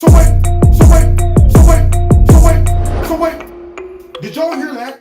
So wait. Did y'all hear that?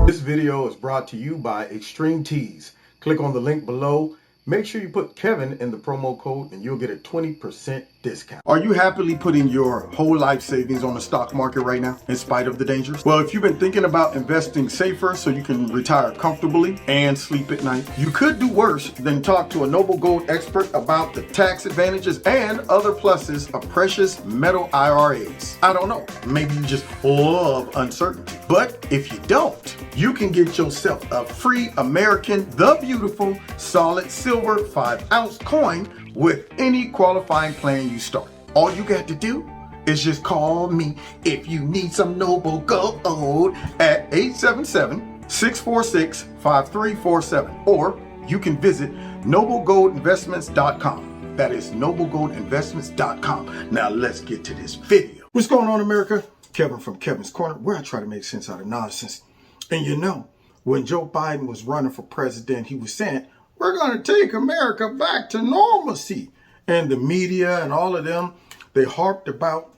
This video is brought to you by Extreme Tees. Click on the link below. Make sure you put Kevin in the promo code and you'll get a 20% discount. Are you happily putting your whole life savings on the stock market right now, in spite of the dangers? Well, if you've been thinking about investing safer so you can retire comfortably and sleep at night, you could do worse than talk to a Noble Gold expert about the tax advantages and other pluses of precious metal IRAs. I don't know, maybe you just love uncertainty. But if you don't, you can get yourself a free American The Beautiful solid silver 5-ounce coin with any qualifying plan you start. All you got to do is just call me if you need some Noble Gold at 877-646-5347, or you can visit noblegoldinvestments.com. That is noblegoldinvestments.com. Now let's get to this video. What's going on, America? Kevin from Kevin's Corner, where I try to make sense out of nonsense. And you know, when Joe Biden was running for president, he was saying, we're going to take America back to normalcy. And the media and all of them, they harped about,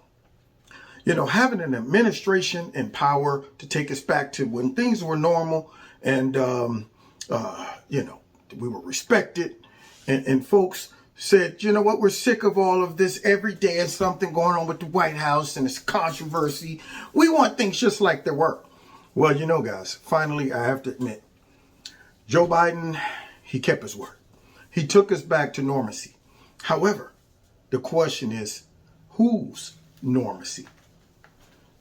having an administration in power to take us back to when things were normal and, we were respected. And folks said, you know what, we're sick of all of this. Every day there's something going on with the White House and it's controversy. We want things just like they were. Well, guys, finally, I have to admit, Joe Biden, he kept his word. He took us back to normacy. However, the question is, whose normacy?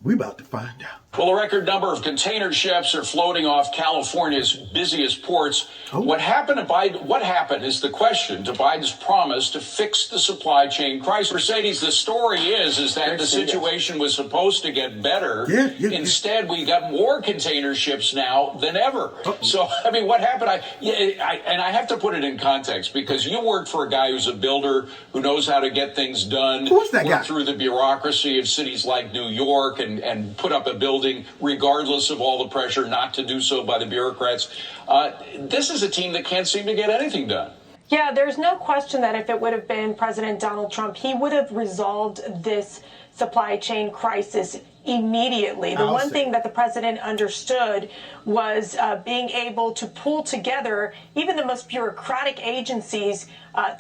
We about to find out. Well, a record number of container ships are floating off California's busiest ports. Oh. What happened is the question to Biden's promise to fix the supply chain crisis. Mercedes, the story is that the situation was supposed to get better. Instead, we got more container ships now than ever. So, what happened? I have to put it in context because you work for a guy who's a builder who knows how to get things done. Who's that guy? Through the bureaucracy of cities like New York and put up a building regardless of all the pressure not to do so by the bureaucrats. This is a team that can't seem to get anything done. Yeah, there's no question that if it would have been President Donald Trump, he would have resolved this supply chain crisis immediately. The one thing that the president understood was being able to pull together even the most bureaucratic agencies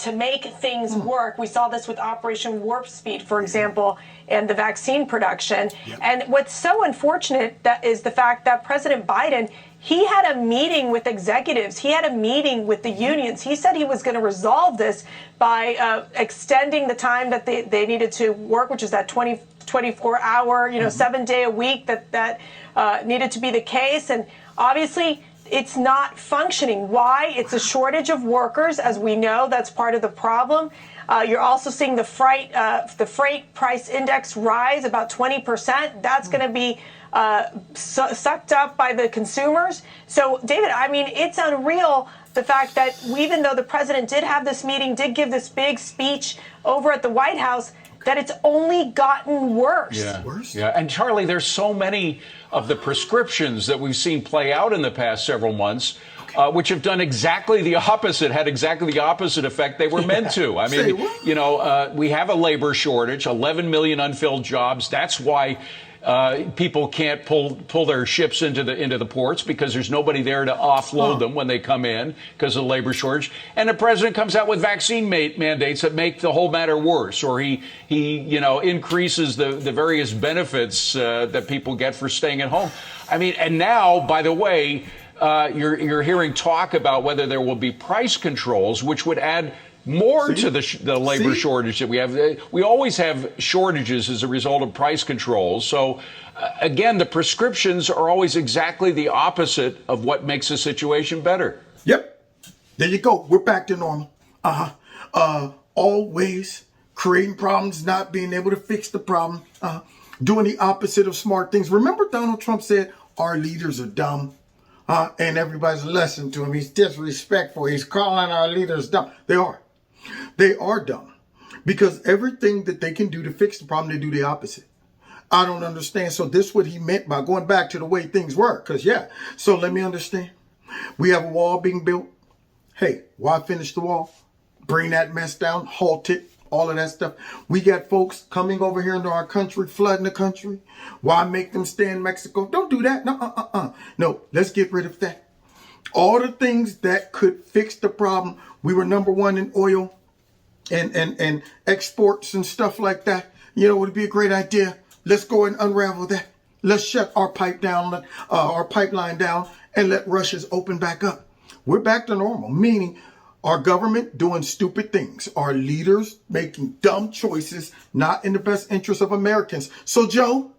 to make things work. We saw this with Operation Warp Speed, for example, and the vaccine production. And what's so unfortunate is the fact that President Biden, he had a meeting with executives. He had a meeting with the unions. He said he was going to resolve this by extending the time that they needed to work, which is that 24-hour, 7-day a week that needed to be the case. And obviously, it's not functioning. Why? It's a shortage of workers, as we know. That's part of the problem. You're also seeing the freight price index rise about 20%. That's going to be sucked up by the consumers. So, David, it's unreal, the fact that even though the president did have this meeting, did give this big speech over at the White House, that it's only gotten worse. Yeah. And Charlie, there's so many of the prescriptions that we've seen play out in the past several months, which have done exactly the opposite, had exactly the opposite effect they were meant to. We have a labor shortage, 11 million unfilled jobs. That's why people can't pull their ships into the ports, because there's nobody there to offload them when they come in because of the labor shortage. And the president comes out with vaccine mandates that make the whole matter worse, or he increases the various benefits that people get for staying at home. And now, by the way, you're hearing talk about whether there will be price controls, which would add more to the labor shortage that we have. We always have shortages as a result of price controls. So, again, the prescriptions are always exactly the opposite of what makes the situation better. Yep. There you go. We're back to normal. Always creating problems, not being able to fix the problem, doing the opposite of smart things. Remember Donald Trump said, our leaders are dumb. And everybody's listening to him. He's disrespectful. He's calling our leaders dumb. They are. They are dumb, because everything that they can do to fix the problem, they do the opposite. I don't understand. So this is what he meant by going back to the way things were. So let me understand. We have a wall being built. Hey, why finish the wall? Bring that mess down, halt it, all of that stuff. We got folks coming over here into our country, flooding the country. Why make them stay in Mexico? Don't do that. No, No, let's get rid of that. All the things that could fix the problem. We were number one in oil and exports and stuff like that. You know, it would be a great idea. Let's go and unravel that. Let's shut our pipeline down, and let Russia's open back up. We're back to normal, meaning our government doing stupid things, our leaders making dumb choices, not in the best interest of Americans. So, Joe,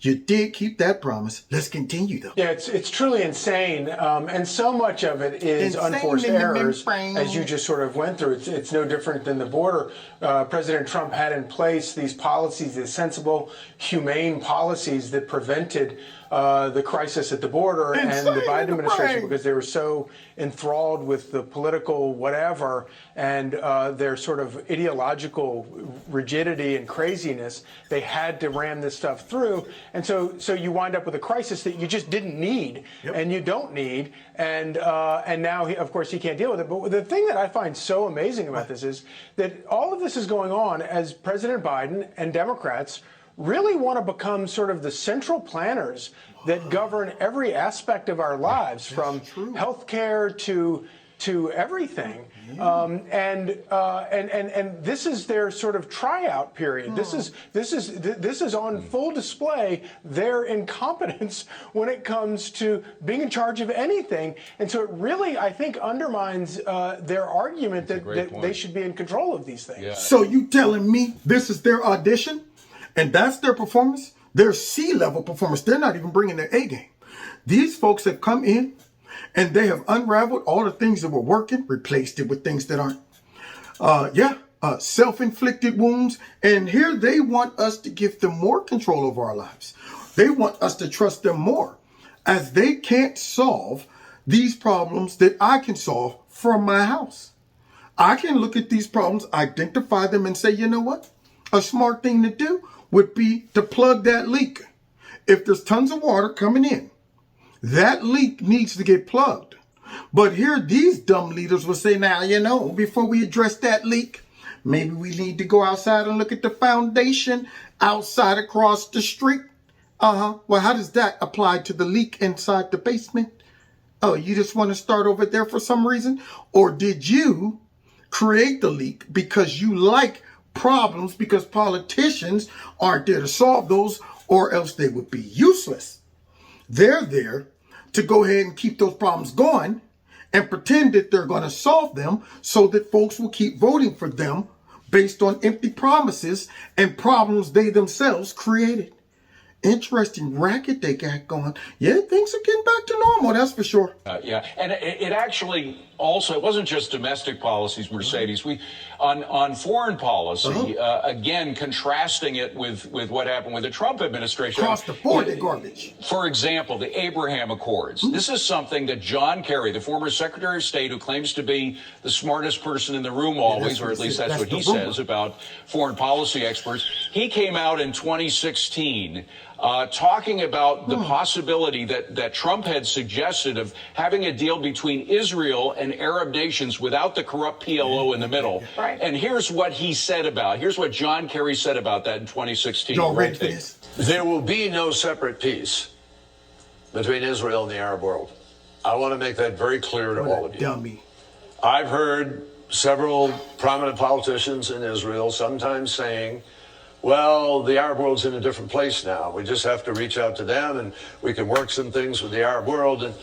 you did keep that promise. Let's continue, though. Yeah, it's truly insane. And so much of it is Insane unforced in the errors, membrane. as you just sort of went through. It's no different than the border. President Trump had in place these policies, these sensible, humane policies that prevented the crisis at the border. Insane and the Biden in the administration, brain. because they were so enthralled with the political whatever and their sort of ideological rigidity and craziness, they had to ram this stuff through. And so you wind up with a crisis that you just didn't need. Yep. And you don't need, and now, of course, he can't deal with it. But the thing that I find so amazing about this is that all of this is going on as President Biden and Democrats really want to become sort of the central planners that govern every aspect of our lives, from healthcare to everything. And this is their sort of tryout period. This is on full display their incompetence when it comes to being in charge of anything. And so it really, I think, undermines their argument that they should be in control of these things. Yeah. So you telling me this is their audition and that's their performance? Their C-level performance. They're not even bringing their A game. These folks have come in and they have unraveled all the things that were working, replaced it with things that aren't. Self-inflicted wounds. And here they want us to give them more control over our lives. They want us to trust them more, as they can't solve these problems that I can solve from my house. I can look at these problems, identify them, and say, you know what? A smart thing to do would be to plug that leak. If there's tons of water coming in, that leak needs to get plugged. But here, these dumb leaders will say, now, you know, before we address that leak, maybe we need to go outside and look at the foundation outside across the street. Well, how does that apply to the leak inside the basement? Oh, you just want to start over there for some reason? Or did you create the leak because you like problems, because politicians aren't there to solve those, or else they would be useless? They're there to go ahead and keep those problems going and pretend that they're going to solve them so that folks will keep voting for them based on empty promises and problems they themselves created. Interesting racket they got going. Yeah, things are getting back to normal, that's for sure. Yeah, and it actually also, it wasn't just domestic policies, Mercedes. We on foreign policy, again, contrasting it with what happened with the Trump administration. Across the board, they're garbage. For example, the Abraham Accords. This is something that John Kerry, the former Secretary of State, who claims to be the smartest person in the room always, or at least that's what he says about foreign policy experts, he came out in 2016 talking about the possibility that Trump had suggested of having a deal between Israel and Arab nations without the corrupt PLO in the middle. Right. And here's what he said here's what John Kerry said about that in 2016. Y'all ready for this? There will be no separate peace between Israel and the Arab world. I want to make that very clear to all of you. Dummy. I've heard several prominent politicians in Israel sometimes saying, well, the Arab world's in a different place now. We just have to reach out to them and we can work some things with the Arab world and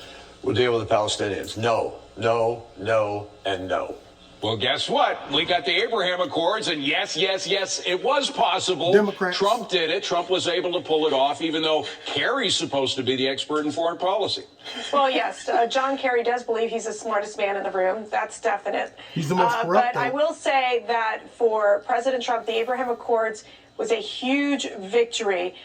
we'll deal with the Palestinians. No, no, no, and no. Well, guess what? We got the Abraham Accords, and yes, it was possible. Democrats. Trump did it. Trump was able to pull it off, even though Kerry's supposed to be the expert in foreign policy. Well, yes, John Kerry does believe he's the smartest man in the room. That's definite. He's the most corrupt, but I will say that for President Trump, the Abraham Accords was a huge victory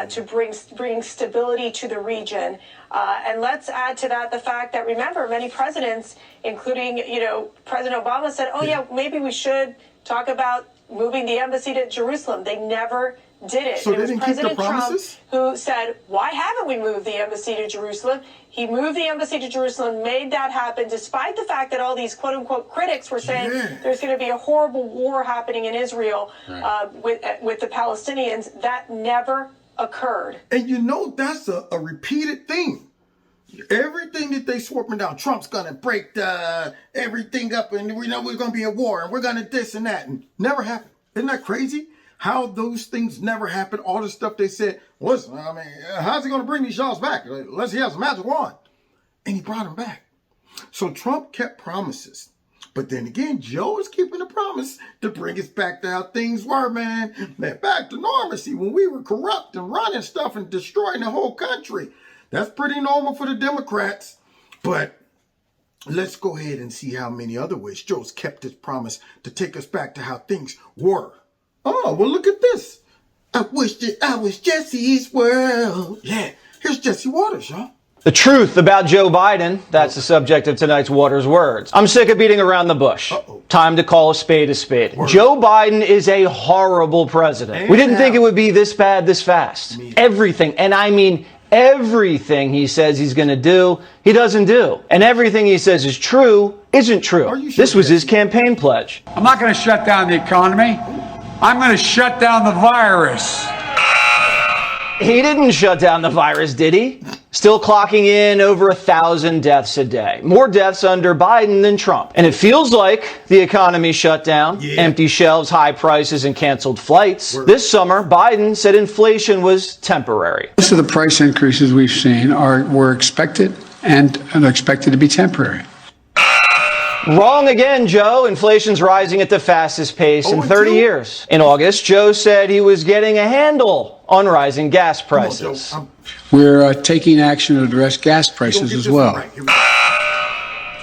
to bring stability to the region. And let's add to that the fact that, remember, many presidents, including, President Obama, said, maybe we should talk about moving the embassy to Jerusalem. They never did it. So it was they didn't keep President their Trump promises? who said, why haven't we moved the embassy to Jerusalem? He moved the embassy to Jerusalem, made that happen, despite the fact that all these quote-unquote critics were saying there's going to be a horrible war happening in Israel with the Palestinians. That never occurred. And you know, that's a repeated theme. Everything that they swapping down, Trump's going to break everything up, and we know we're going to be at war, and we're going to this and that, and never happened. Isn't that crazy? How those things never happen. All the stuff they said, listen, I mean, how's he going to bring these y'alls back? Unless he has a magic wand. And he brought them back. So Trump kept promises. But then again, Joe is keeping a promise to bring us back to how things were, man. Back to normacy when we were corrupt and running stuff and destroying the whole country. That's pretty normal for the Democrats. But let's go ahead and see how many other ways Joe's kept his promise to take us back to how things were. Oh, well, look at this. I wish that I was Jesse's world. Yeah, here's Jesse Waters, y'all. The truth about Joe Biden, that's the subject of tonight's Waters Words. I'm sick of beating around the bush. Time to call a spade a spade. Word. Joe Biden is a horrible president. And we didn't think it would be this bad this fast. Everything, and I mean everything he says he's going to do, he doesn't do. And everything he says is true, isn't true. Are you sure This was his campaign pledge. I'm not going to shut down the economy. I'm going to shut down the virus. He didn't shut down the virus, did he? Still clocking in over 1,000 deaths a day. More deaths under Biden than Trump. And it feels like the economy shut down. Yeah. Empty shelves, high prices, and canceled flights. This summer, Biden said inflation was temporary. Most of the price increases we've seen were expected and expected to be temporary. Wrong again, Joe. Inflation's rising at the fastest pace in 30 years. In August, Joe said he was getting a handle on rising gas prices. We're taking action to address gas prices as well.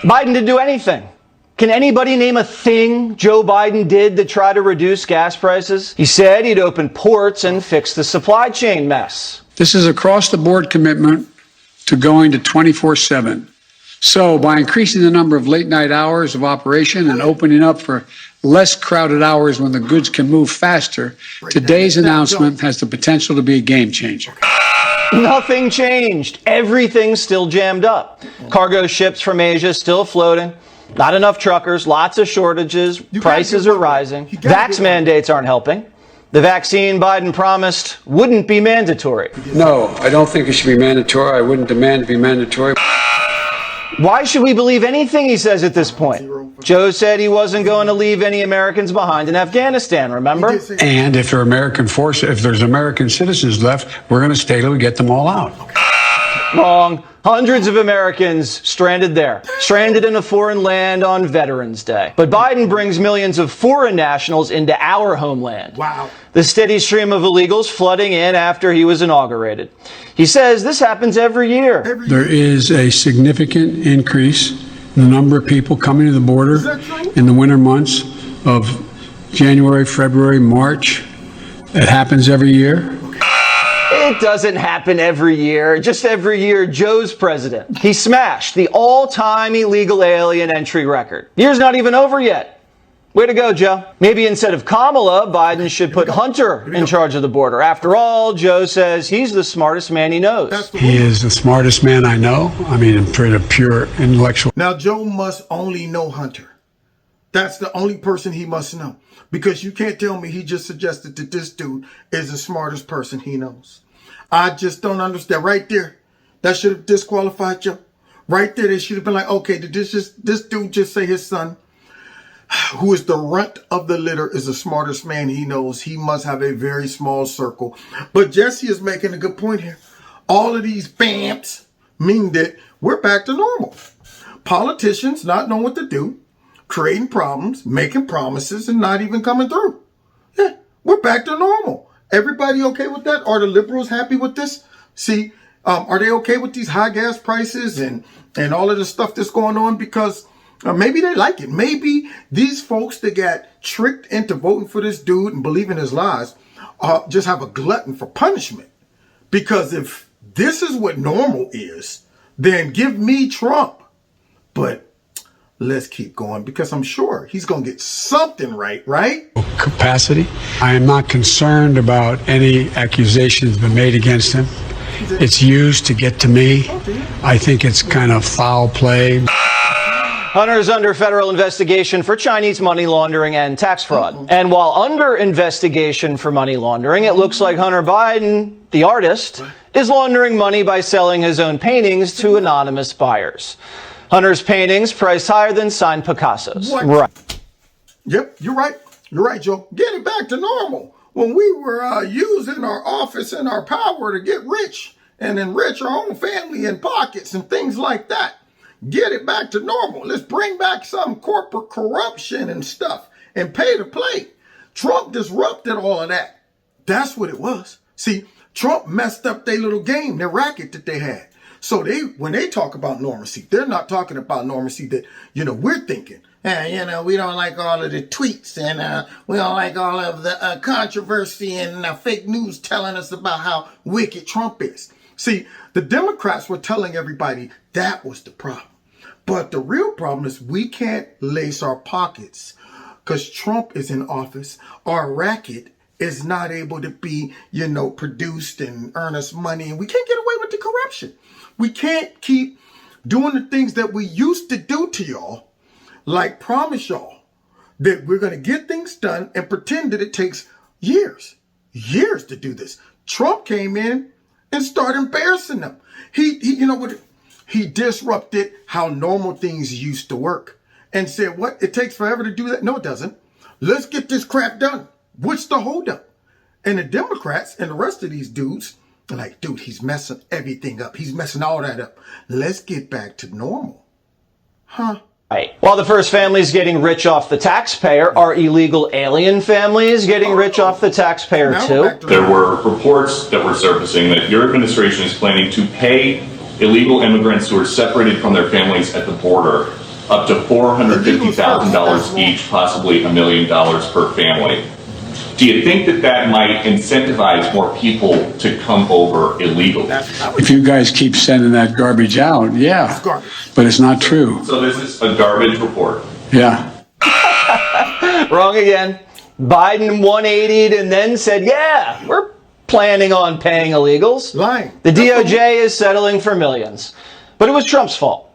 Biden didn't do anything. Can anybody name a thing Joe Biden did to try to reduce gas prices? He said he'd open ports and fix the supply chain mess. This is across the board commitment to going to 24/7. So by increasing the number of late night hours of operation and opening up for less crowded hours when the goods can move faster, today's announcement has the potential to be a game changer. Nothing changed. Everything's still jammed up. Cargo ships from Asia still floating. Not enough truckers, lots of shortages, prices are rising. Vax mandates aren't helping. The vaccine Biden promised wouldn't be mandatory. No, I don't think it should be mandatory. I wouldn't demand it be mandatory. Why should we believe anything he says at this point? Joe said he wasn't going to leave any Americans behind in Afghanistan, remember? And if there's American citizens left, we're going to stay till we get them all out. Wrong. Hundreds of Americans stranded there, stranded in a foreign land on Veterans Day. But Biden brings millions of foreign nationals into our homeland. Wow. The steady stream of illegals flooding in after he was inaugurated. He says this happens every year. There is a significant increase in the number of people coming to the border in the winter months of January, February, March. It happens every year. It doesn't happen every year. Just every year Joe's president. He smashed the all-time illegal alien entry record. Year's not even over yet. Way to go, Joe. Maybe instead of Kamala, Biden should put Hunter in charge of the border. After all, Joe says he's the smartest man he knows. He is the smartest man I know. I mean, pretty pure intellectual. Now, Joe must only know Hunter. That's the only person he must know. Because you can't tell me he just suggested that this dude is the smartest person he knows. I just don't understand. Right there, that should have disqualified Joe. Right there, they should have been like, okay, did this dude just say his son, who is the runt of the litter, is the smartest man he knows? He must have a very small circle. But Jesse is making a good point here. All of these bamps mean that we're back to normal. Politicians not knowing what to do, creating problems, making promises, and not even coming through. Yeah, we're back to normal. Everybody okay with that? Are the liberals happy with this? See, are they okay with these high gas prices and all of the stuff that's going on? Because maybe they like it. Maybe these folks that got tricked into voting for this dude and believing his lies just have a glutton for punishment. Because if this is what normal is, then give me Trump. But let's keep going because I'm sure he's going to get something right, right? capacity. I am not concerned about any accusations that have been made against him. It's used to get to me. I think it's kind of foul play. Hunter is under federal investigation for Chinese money laundering and tax fraud. And while under investigation for money laundering, it looks like Hunter Biden, the artist, is laundering money by selling his own paintings to anonymous buyers. Hunter's paintings priced higher than signed Picasso's. What? Right. Yep, you're right. You're right, Joe. Get it back to normal. When we were using our office and our power to get rich and enrich our own family and pockets and things like that. Get it back to normal. Let's bring back some corporate corruption and stuff and pay to play. Trump disrupted all of that. That's what it was. See, Trump messed up their little game, their racket that they had. So when they talk about normacy, they're not talking about normacy that, we're thinking. We don't like all of the tweets and we don't like all of the controversy and fake news telling us about how wicked Trump is. See, the Democrats were telling everybody that was the problem. But the real problem is we can't lace our pockets because Trump is in office. Our racket is not able to be, produced and earn us money. And we can't get away with the corruption. We can't keep doing the things that we used to do to y'all, like promise y'all that we're going to get things done and pretend that it takes years to do this. Trump came in and started embarrassing them. He disrupted how normal things used to work and said, what? It takes forever to do that? No, it doesn't. Let's get this crap done. What's the holdup? And the Democrats and the rest of these dudes are like, dude, he's messing everything up. He's messing all that up. Let's get back to normal. Huh? Right. While the first families getting rich off the taxpayer, are illegal alien families getting rich off the taxpayer too? There were reports that were surfacing that your administration is planning to pay illegal immigrants who are separated from their families at the border up to $450,000 each, possibly $1 million per family. Do you think that might incentivize more people to come over illegally? If you guys keep sending that garbage out, yeah, but it's not true. So this is a garbage report. Yeah. Wrong again. Biden 180'd and then said, yeah, we're planning on paying illegals. Lying. The DOJ is settling for millions. But it was Trump's fault.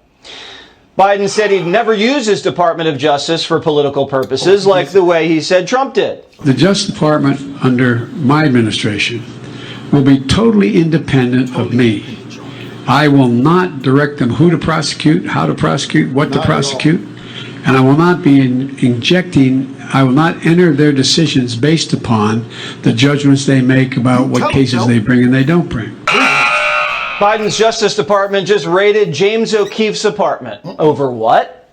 Biden said he'd never use his Department of Justice for political purposes like the way he said Trump did. The Justice Department under my administration will be totally independent of me. I will not direct them who to prosecute, how to prosecute, what to prosecute, and I will not be I will not enter their decisions based upon the judgments they make about what cases they bring and they don't bring. Biden's Justice Department just raided James O'Keefe's apartment. Over what?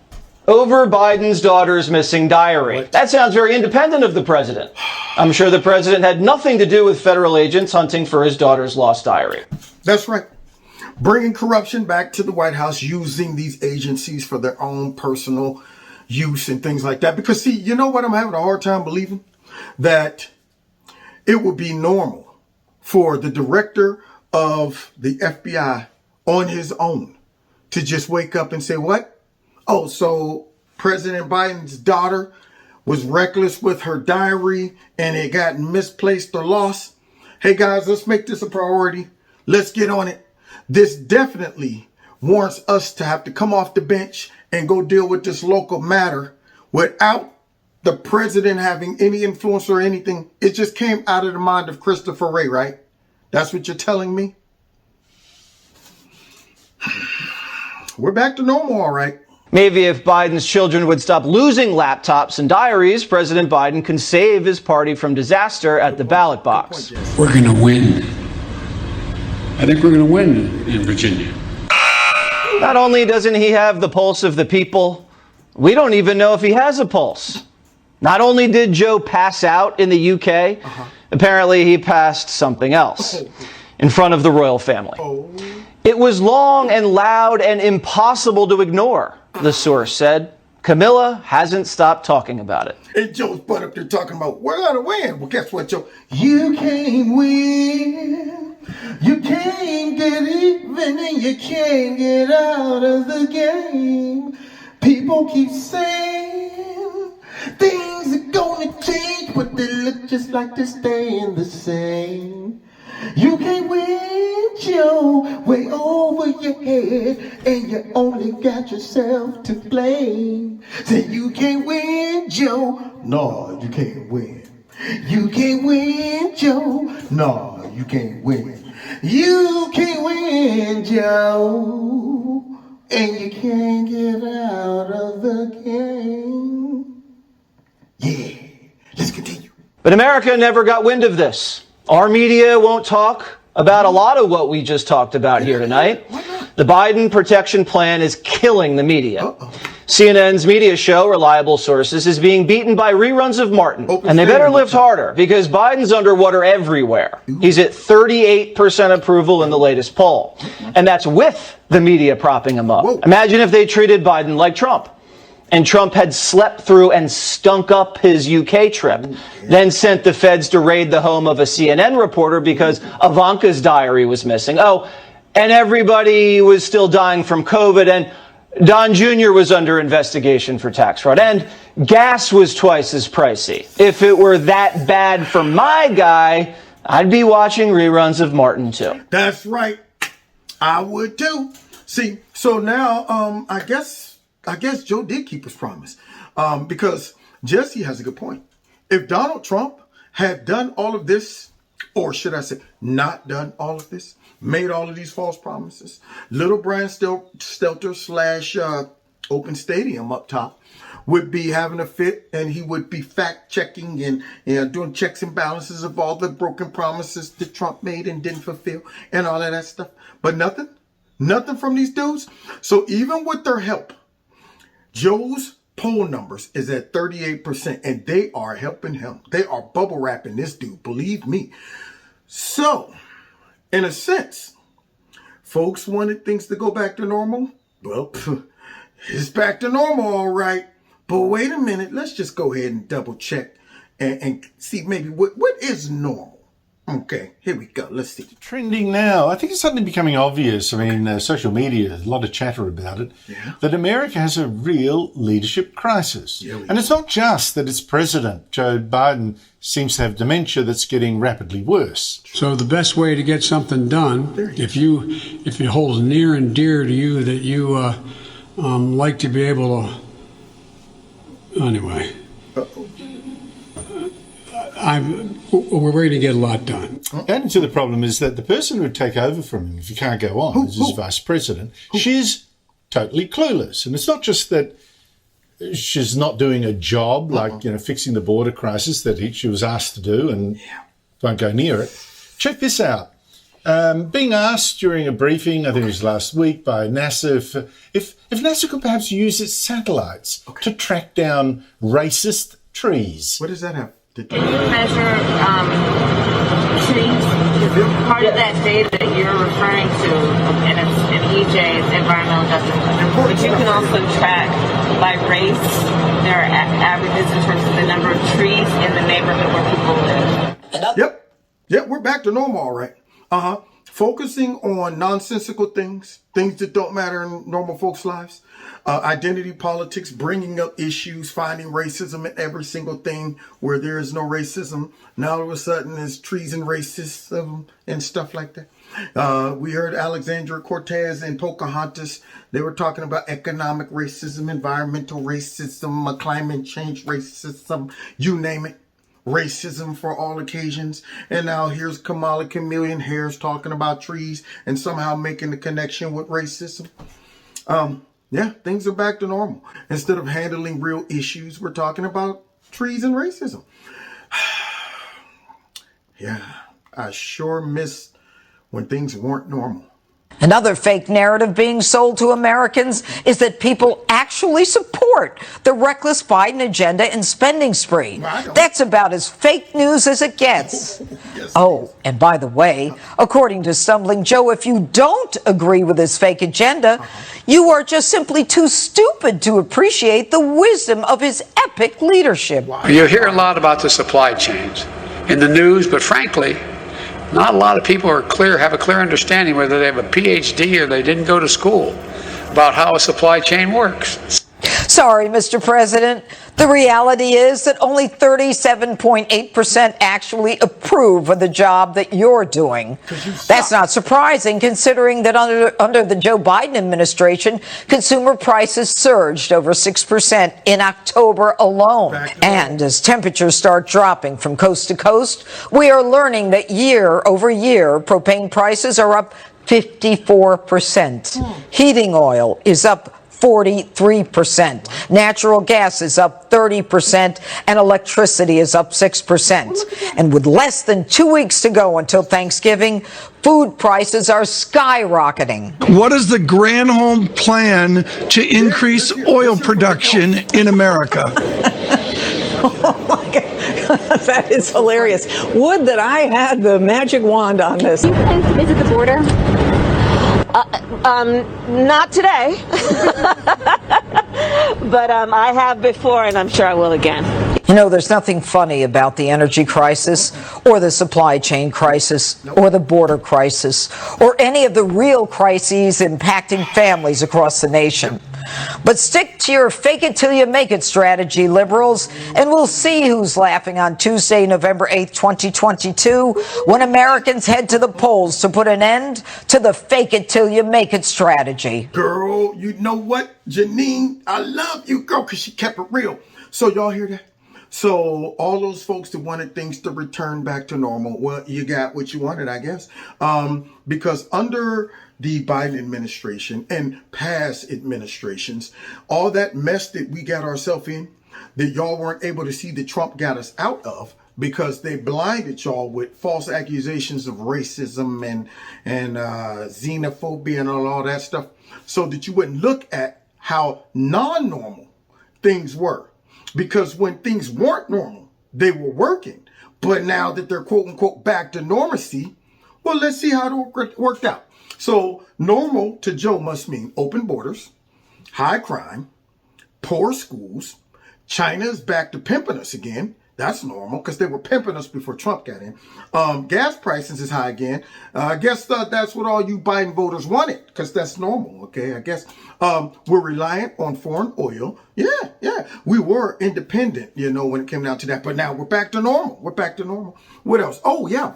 Over Biden's daughter's missing diary. That sounds very independent of the president. I'm sure the president had nothing to do with federal agents hunting for his daughter's lost diary. That's right. Bringing corruption back to the White House, using these agencies for their own personal use and things like that. Because, see, you know what I'm having a hard time believing? That it would be normal for the director of the FBI on his own to just wake up and say, what? Oh, so President Biden's daughter was reckless with her diary and it got misplaced or lost. Hey guys, let's make this a priority. Let's get on it. This definitely warrants us to have to come off the bench and go deal with this local matter without the president having any influence or anything. It just came out of the mind of Christopher Wray, right? That's what you're telling me? We're back to normal, all right. Maybe if Biden's children would stop losing laptops and diaries, President Biden can save his party from disaster at the ballot box. We're going to win. I think we're going to win in Virginia. Not only doesn't he have the pulse of the people, we don't even know if he has a pulse. Not only did Joe pass out in the UK, apparently he passed something else in front of the royal family. It was long and loud and impossible to ignore, the source said. Camilla hasn't stopped talking about it. And Joe's butt up there talking about, we're going to win. Well, guess what, Joe? You can't win. You can't get even and you can't get out of the game. People keep saying things are going to change, but just like to staying the same. You can't win, Joe, way over your head, and you only got yourself to blame. Say you can't win, Joe. No, you can't win. You can't win, Joe. No, you can't win. You can't win, Joe, and you can't get out of the game. Yeah, let's continue. But America never got wind of this. Our media won't talk about a lot of what we just talked about here tonight. The Biden protection plan is killing the media. CNN's media show, Reliable Sources, is being beaten by reruns of Martin. And they better lift harder, because Biden's underwater everywhere. He's at 38% approval in the latest poll. And that's with the media propping him up. Imagine if they treated Biden like Trump. And Trump had slept through and stunk up his UK trip, then sent the feds to raid the home of a CNN reporter because Ivanka's diary was missing. Oh, and everybody was still dying from COVID, and Don Jr. was under investigation for tax fraud, and gas was twice as pricey. If it were that bad for my guy, I'd be watching reruns of Martin too. That's right. I would too. See, so now I guess Joe did keep his promise, because Jesse has a good point. If Donald Trump had done all of this, or should I say not done all of this, made all of these false promises, Little Brand Stelter / Open Stadium up top would be having a fit, and he would be fact checking and doing checks and balances of all the broken promises that Trump made and didn't fulfill and all of that stuff. But nothing from these dudes. So even with their help, Joe's poll numbers is at 38%, and they are helping him. They are bubble wrapping this dude, believe me. So, in a sense, folks wanted things to go back to normal. Well, it's back to normal, all right. But wait a minute, let's just go ahead and double check and see maybe what is normal. Okay, here we go. Let's see. Trending now. I think it's suddenly becoming obvious. I mean, social media, there's a lot of chatter about it, that America has a real leadership crisis. And it's not just that its president, Joe Biden, seems to have dementia that's getting rapidly worse. So the best way to get something done, if it holds near and dear to you that you like to be able to, anyway. We're ready to get a lot done. Adding to the problem is that the person who would take over from him, if he can't go on, as his vice president, she's totally clueless. And it's not just that she's not doing a job like, fixing the border crisis that she was asked to do and won't go near it. Check this out. Being asked during a briefing, I think it was last week, by NASA, if NASA could perhaps use its satellites to track down racist trees. What does that have? Can you measure trees? Part of that data that you're referring to, and it's in EJ, it's environmental justice. But you can also track by race their averages in terms of the number of trees in the neighborhood where people live. Yep, we're back to normal, all right. Focusing on nonsensical things that don't matter in normal folks' lives. Identity politics, bringing up issues, finding racism in every single thing where there is no racism. Now all of a sudden there's treason, racism, and stuff like that. We heard Alexandria Cortez and Pocahontas. They were talking about economic racism, environmental racism, climate change racism, you name it. Racism for all occasions. And now here's Kamala Chameleon Harris talking about trees and somehow making the connection with racism. Things are back to normal. Instead of handling real issues, we're talking about trees and racism. I sure miss when things weren't normal. Another fake narrative being sold to Americans is that people actually support the reckless Biden agenda and spending spree. That's about as fake news as it gets. And by the way, according to Stumbling Joe, if you don't agree with his fake agenda, you are just simply too stupid to appreciate the wisdom of his epic leadership. You hear a lot about the supply chains in the news, but frankly, not a lot of people have a clear understanding, whether they have a PhD or they didn't go to school, about how a supply chain works. Sorry, Mr. President. The reality is that only 37.8% actually approve of the job that you're doing. That's not surprising, considering that under the Joe Biden administration, consumer prices surged over 6% in October alone. And as temperatures start dropping from coast to coast, we are learning that year over year, propane prices are up 54%. Heating oil is up 43%. Natural gas is up 30%, and electricity is up 6%. And with less than 2 weeks to go until Thanksgiving, food prices are skyrocketing. What is the Granholm plan to increase oil production in America? Oh my God. That is hilarious. Would that I had the magic wand on this. Do you plan to visit the border? Not today, but I have before, and I'm sure I will again. You know, there's nothing funny about the energy crisis or the supply chain crisis or the border crisis or any of the real crises impacting families across the nation. But stick to your fake it till you make it strategy, liberals, and we'll see who's laughing on Tuesday, November 8th, 2022, when Americans head to the polls to put an end to the fake it till you make it strategy. Girl, you know what? Janine, I love you, girl, because she kept it real. So y'all hear that? So all those folks that wanted things to return back to normal, well, you got what you wanted, I guess. Because under the Biden administration and past administrations, all that mess that we got ourselves in, that y'all weren't able to see that Trump got us out of, because they blinded y'all with false accusations of racism and xenophobia and all that stuff, so that you wouldn't look at how non-normal things were. Because when things weren't normal, they were working. But now that they're quote unquote back to normacy, well, let's see how it worked out. So normal to Joe must mean open borders, high crime, poor schools. China is back to pimping us again. That's normal, because they were pimping us before Trump got in. Gas prices is high again. I guess that's what all you Biden voters wanted, because that's normal, okay? I guess we're reliant on foreign oil. Yeah. We were independent, when it came down to that. But now we're back to normal. What else? Oh, yeah.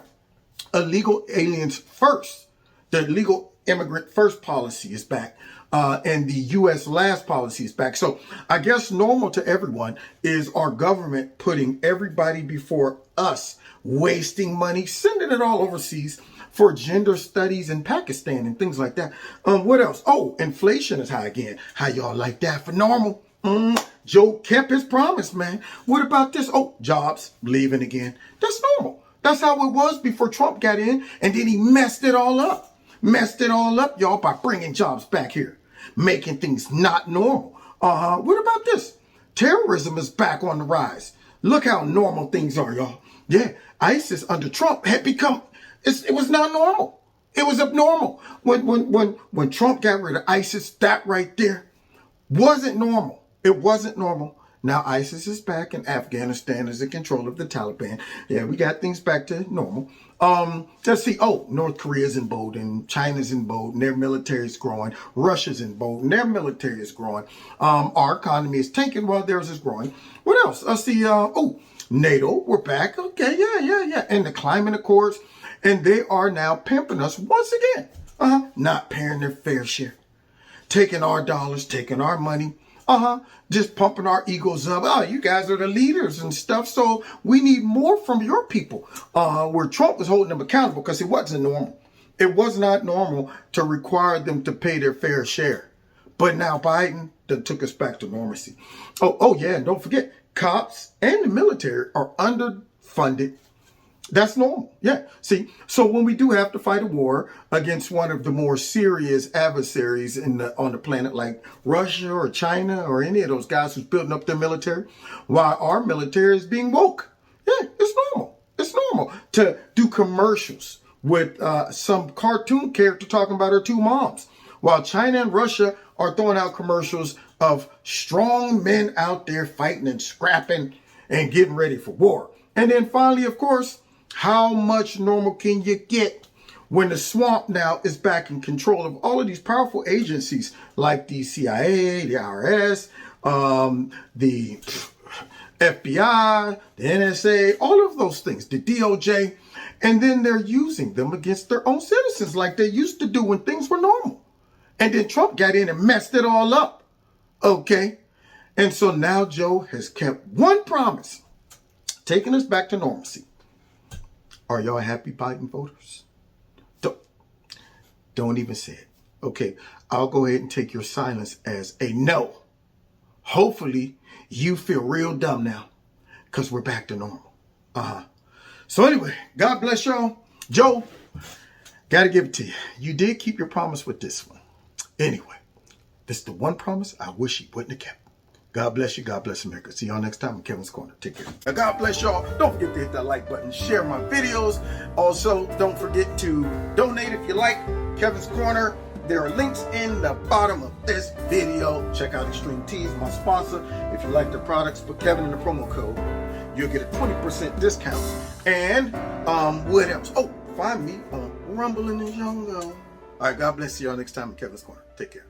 Illegal aliens first. The legal immigrant first policy is back. And the U.S. last policy is back. So I guess normal to everyone is our government putting everybody before us, wasting money, sending it all overseas for gender studies in Pakistan and things like that. What else? Oh, inflation is high again. How y'all like that for normal? Joe kept his promise, man. What about this? Oh, jobs leaving again. That's normal. That's how it was before Trump got in, and then he messed it all up. Y'all, by bringing jobs back here, making things not normal. What about this? Terrorism is back on the rise. Look how normal things are, y'all. Yeah, ISIS under Trump had become, it was not normal. It was abnormal. When Trump got rid of ISIS, that right there wasn't normal. It wasn't normal. Now ISIS is back, and Afghanistan is in control of the Taliban. Yeah, we got things back to normal. Let's see. Oh, North Korea's in bold, and China's in bold, and their military is growing. Russia's in bold, and their military is growing. Our economy is tanking while theirs is growing. What else? Let's see. NATO, we're back. Okay, yeah. And the climate accords, and they are now pimping us once again. Not paying their fair share, taking our dollars, taking our money. Just pumping our egos up. Oh, you guys are the leaders and stuff, so we need more from your people. Where Trump was holding them accountable, because it wasn't normal. It was not normal to require them to pay their fair share. But now Biden took us back to normacy. Oh yeah, and don't forget, cops and the military are underfunded. That's normal. Yeah. See, so when we do have to fight a war against one of the more serious adversaries on the planet, like Russia or China or any of those guys who's building up their military, while our military is being woke. Yeah, it's normal. It's normal to do commercials with some cartoon character talking about her two moms, while China and Russia are throwing out commercials of strong men out there fighting and scrapping and getting ready for war. And then finally, of course, how much normal can you get when the swamp now is back in control of all of these powerful agencies like the CIA, the IRS, the FBI, the NSA, all of those things, the DOJ, and then they're using them against their own citizens like they used to do when things were normal. And then Trump got in and messed it all up. Okay? And so now Joe has kept one promise, taking us back to normalcy. Are y'all happy Biden voters? Don't even say it. Okay, I'll go ahead and take your silence as a no. Hopefully you feel real dumb now because we're back to normal. So anyway, God bless y'all. Joe, got to give it to you. You did keep your promise with this one. Anyway, this is the one promise I wish he wouldn't have kept. God bless you. God bless America. See y'all next time in Kevin's Corner. Take care. Now, God bless y'all. Don't forget to hit that like button. Share my videos. Also, don't forget to donate if you like Kevin's Corner. There are links in the bottom of this video. Check out Extreme Teas, my sponsor. If you like the products, put Kevin in the promo code. You'll get a 20% discount. And what else? Oh, find me on Rumble in the Jungle. All right, God bless you all next time in Kevin's Corner. Take care.